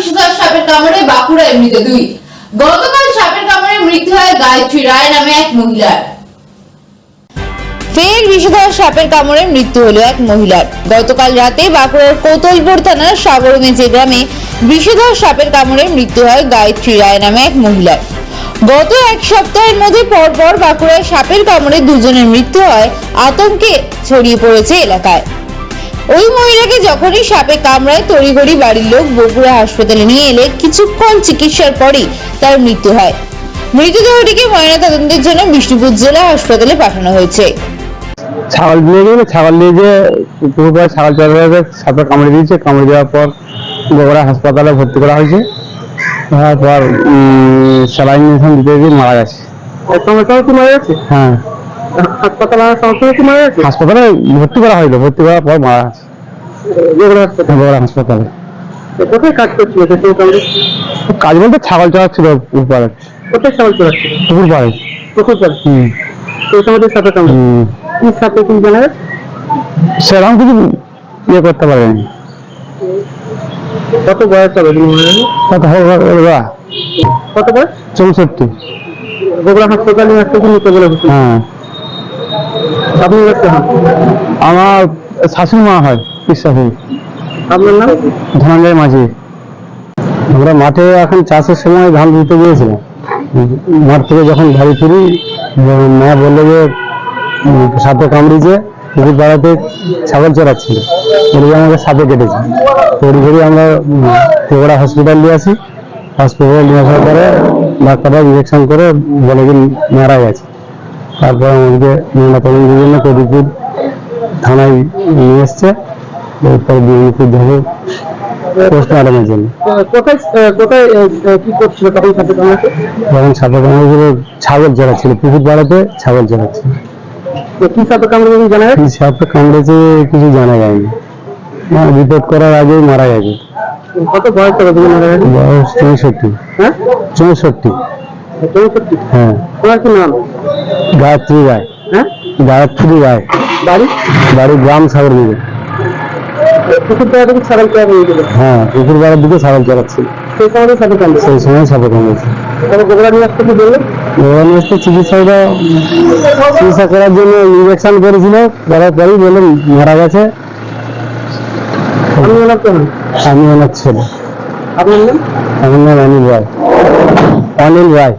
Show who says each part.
Speaker 1: বিষধর সাপের কামড়ে বাঁকুড়ায় মৃত দুই। গতকাল সাপের কামড়ে মৃত্যু হয় গায়ত্রী রায় নামে এক মহিলার। ফের বিষধর সাপের কামড়ে মৃত্যু হলো এক মহিলার। গতকাল রাতে বাঁকুড়ার কোতলপুর থানার সাগরমেচে গ্রামে বিষধর সাপের কামড়ে মৃত্যু হয় গায়ত্রী রায় নামে এক মহিলার। গত এক সপ্তাহের মধ্যে পরপর বাঁকুড়ায় সাপের কামড়ে দুজনের মৃত্যু হয়। আতঙ্কে ছড়িয়ে পড়েছে এলাকায়। ওই মহিলাকে যখনই সাপে কামড়ায় তড়িঘড়ি বাড়ির লোক বগুড়া হাসপাতালে নিয়ে এলে কিছুক্ষণ চিকিৎসার পরই তার মৃত্যু হয়। মৃতদেহটিকে ময়নাতদন্তের জন্য বিষ্ণুপুর জেলা হাসপাতালে পাঠানো হয়েছে।
Speaker 2: ছাগল নিয়ে যে পুকুর পাড়ে ছাগল চড়াতে সাপে কামড়ে দিয়েছে। কামড়ে দেওয়ার পর বগুড়া হাসপাতালে ভর্তি করা হয়েছে। তারপর স্যালাইন ইনজেকশন দিতে দিয়ে মারা গেছে। হ্যাঁ, হাসপাতালে ভর্তি করা হইলো। ভর্তি করার পর মারা গেছে বগুড়া হাসপাতালে।
Speaker 3: কোথায় কাজ করছিল?
Speaker 2: কাজ বলতে ছাগল চড়াচ্ছিল পুকুর পাড়ে।
Speaker 3: কোথায় ছাগল চড়াচ্ছিল?
Speaker 2: পুকুর পাড়ে।
Speaker 3: পুকুর পাড়ে। সেই সময় সাপে কামড়ে কি সাপে কি জানা গেছে?
Speaker 2: সেরকম কিছু ইয়ে করতে পারেনি।
Speaker 3: কত বয়স হবে? কত বয়স?
Speaker 2: 64।
Speaker 3: বগুড়া হাসপাতালে একটা নিতে বলেছে।
Speaker 2: হ্যাঁ,
Speaker 3: আপনি
Speaker 2: আমার শাশুড়ি মা হয় বিশ্বাসী।
Speaker 3: আপনার নাম?
Speaker 2: ধনঞ্জয় মাঝি। আমরা মাঠে এখন চাষের সময় ধান দিতে গিয়েছিলাম। মাঠ থেকে যখন বাড়ি ফিরি, মা বললো যে সাপে কামড়িয়েছে। পুকুর পাড়াতে ছাগল চড়াচ্ছিল, এদিকে আমাকে সাপে কেটেছে। তড়িঘড়ি আমরা বগুড়া হসপিটাল নিয়ে আসি। হসপিটালে নিয়ে আসার পরে ডাক্তাররা ইঞ্জেকশন করে বলে যে মারা গেছে। তারপর আমাদেরকে ময়নাতদন্তের জন্য কদিপুর থানায় নিয়ে এসছে। এরপর বিজেপির ধরে পোস্টমর্টমের জন্য।
Speaker 3: কোথায় কোথায় কি করছিল তখন সাপে কামড়েছে?
Speaker 2: যখন সাপে কামড়েছিল ছাগল চড়াচ্ছিল, পুকুর পাড়াতে ছাগল চড়াচ্ছিল।
Speaker 3: কি সাপে কামড়েছে জানা গেছে?
Speaker 2: কি সাপে কামড়েছে কিছু জানা যায়নি। রিপোর্ট করার আগেই মারা গেছে।
Speaker 3: কত বয়স হবে তুমি মারা গেছে?
Speaker 2: বয়স 64।
Speaker 3: হ্যাঁ,
Speaker 2: 64।
Speaker 3: 64।
Speaker 2: হ্যাঁ।
Speaker 3: তোমার কি নাম?
Speaker 2: গায়ত্রী রায়।
Speaker 3: হ্যাঁ,
Speaker 2: গায়ত্রী রায়।
Speaker 3: বাড়ি?
Speaker 2: বাড়ি গ্রাম সাগরদিকে।
Speaker 3: পুকুর পাড়া থেকে ছাগল চড়া নিয়ে গেল।
Speaker 2: হ্যাঁ, পুকুর পাড়ার দিকে ছাগল চড়াচ্ছিল।
Speaker 3: সেই সময় সাপে কামড়েছে।
Speaker 2: সেই সময় সাপে কামড়েছে।
Speaker 3: তবে বগুড়া নিয়ে আসতে কি বললো?
Speaker 2: বগুড়া নিয়ে এসে চিকিৎসা করার জন্য ইঞ্জেকশন করেছিল। করার পরেই বলে মারা গেছে।
Speaker 3: আমি ওনার কেমন?
Speaker 2: আমি ওনার ছেলে।
Speaker 3: আপনার নাম?
Speaker 2: আমার নাম অনিল রায়।